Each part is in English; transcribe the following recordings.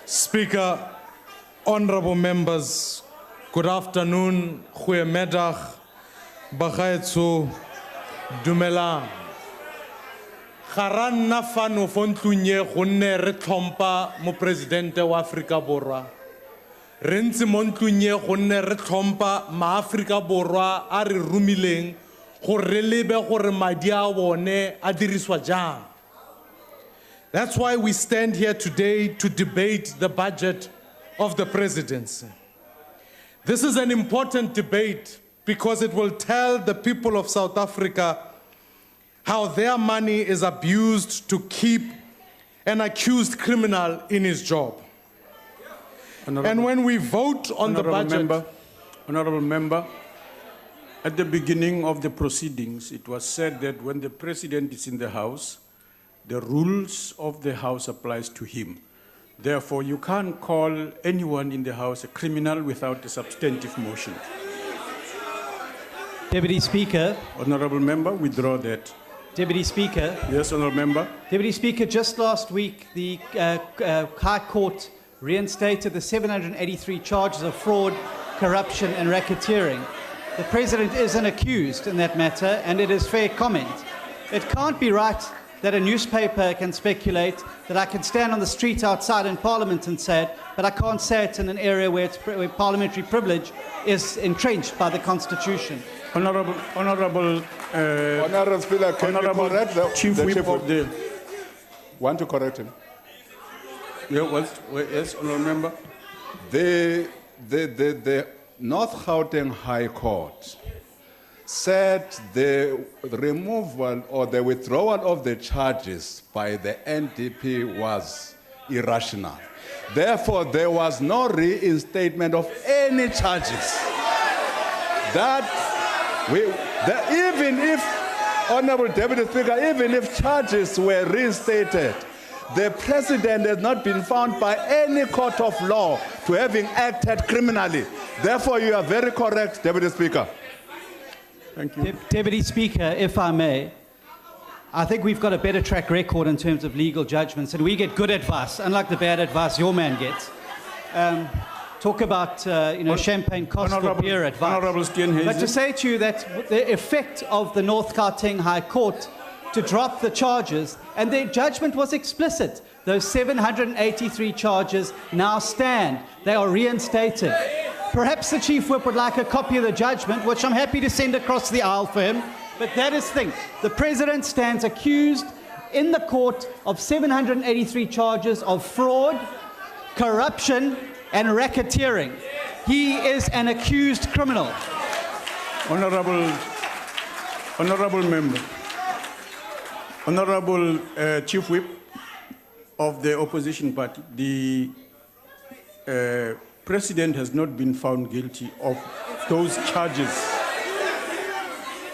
Speaker, honorable members, good afternoon, goeiemiddag, bagaetso, dumelang. Ga ra nna fano fo ntlong gonne re tlhompha mo presidente wa Afrika Borwa. Re ntse mo ntlong gonne re tlhompha maAfrika Borwa a re rumileng gore re lebe gore madi a bone a diriswa jang. That's why we stand here today to debate the budget of the presidency. This is an important debate because it will tell the people of South Africa how their money is abused to keep an accused criminal in his job. And when we vote on the budget... Honorable member, at the beginning of the proceedings, it was said that when the president is in the House, the rules of the House applies to him. Therefore, you can't call anyone in the House a criminal without a substantive motion. Deputy Speaker. Honorable member, withdraw that. Deputy Speaker. Yes, honorable member. Deputy Speaker, just last week, the High Court reinstated the 783 charges of fraud, corruption and racketeering. The President isn't accused in that matter, and it is fair comment. It can't be right that a newspaper can speculate that I can stand on the street outside in Parliament and say it, but I can't say it in an area where parliamentary privilege is entrenched by the Constitution. Honorable Speaker, can you correct the Chief Whip of the... Want to correct him? Yeah, yes, honorable member. The North Gauteng High Court said the removal or the withdrawal of the charges by the NDP was irrational. Therefore, there was no reinstatement of any charges. Even if, Honorable Deputy Speaker, even if charges were reinstated, the President has not been found by any court of law to having acted criminally. Therefore, you are very correct, Deputy Speaker. Thank you. Deputy Speaker, if I may, I think we've got a better track record in terms of legal judgments, and we get good advice, unlike the bad advice your man gets. Talk about champagne cost for beer advice. Honorable Steenhuisen. But to say to you that the effect of the North Gauteng High Court to drop the charges, and their judgment was explicit. Those 783 charges now stand. They are reinstated. Perhaps the Chief Whip would like a copy of the judgment, which I'm happy to send across the aisle for him. But that is the thing. The President stands accused in the court of 783 charges of fraud, corruption, and racketeering. He is an accused criminal. Honorable member. Honorable Chief Whip of the opposition party, the President has not been found guilty of those charges.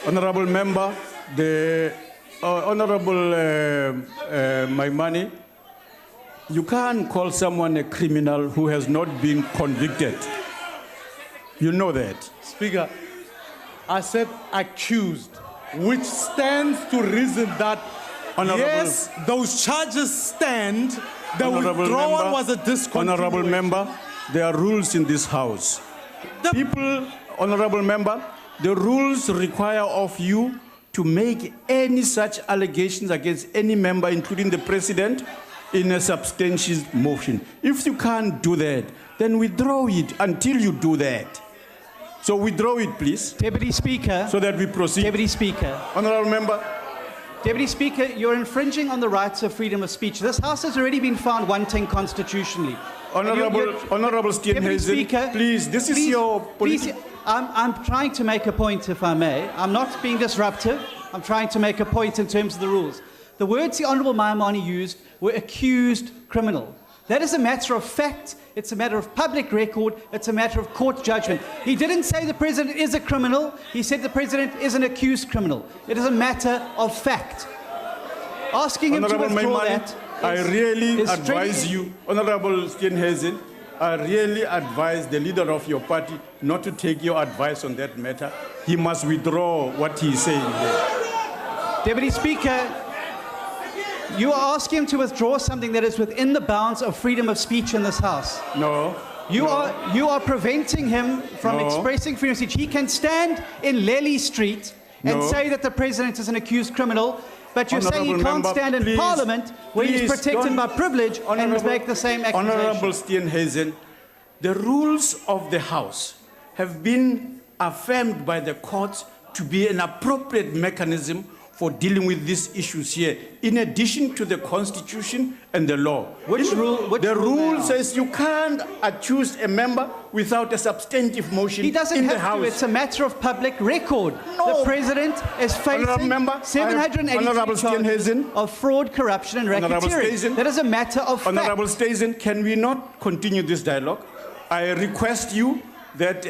Honorable member, the Honorable Maimane, you can't call someone a criminal who has not been convicted. You know that. Speaker, I said accused, which stands to reason that yes, those charges stand. The withdrawal was a discontinuation. Honorable member, there are rules in this House. Honorable member, the rules require of you to make any such allegations against any member, including the President, in a substantial motion. If you can't do that, then withdraw it until you do that. So withdraw it, please. Deputy Speaker. So that we proceed. Deputy Speaker. Honorable member. Deputy Speaker, you're infringing on the rights of freedom of speech. This House has already been found wanting constitutionally. Honorable Steenhuisen, please, this is your political... I'm trying to make a point, if I may. I'm not being disruptive. I'm trying to make a point in terms of the rules. The words the Honourable Maimane used were accused criminal. That is a matter of fact. It's a matter of public record. It's a matter of court judgment. He didn't say the President is a criminal. He said the President is an accused criminal. It is a matter of fact. Asking him to withdraw that... I really advise you, Honorable Steenhuisen, I really advise the leader of your party not to take your advice on that matter. He must withdraw what he is saying there. Deputy Speaker, You are asking him to withdraw something that is within the bounds of freedom of speech in this House. No. You are preventing him from No. expressing freedom of speech. He can stand in Lely Street and No. say that the president is an accused criminal, but you're saying he Honourable can't member, stand in please, Parliament where he's please protected don't- by privilege and Honourable- make the same accusation. Honorable Steenhuisen, the rules of the House have been affirmed by the courts to be an appropriate mechanism for dealing with these issues here, in addition to the Constitution and the law. Which rule- which the rule rule now? says you can't accuse a member without a substantive motion He doesn't in the have House. to. It's a matter of public record. No. The president is Honourable facing member, Honourable 783 charges Steenhuisen. of fraud, corruption, and Honourable racketeering. Steenhuisen. That is a matter of fact. Honorable Steenhuisen, can we not continue this dialogue? I request you that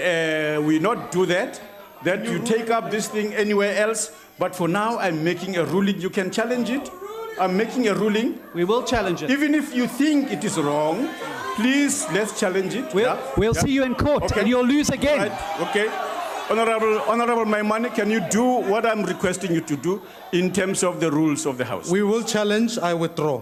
we not do that, that you take up this thing anywhere else. But for now, I'm making a ruling. You can challenge it. I'm making a ruling. We will challenge it. Even if you think it is wrong, please, let's challenge it. We'll see you in court, Okay. and you'll lose again. Right. Okay. Honorable Maimane, can you do what I'm requesting you to do in terms of the rules of the House? We will challenge, I withdraw.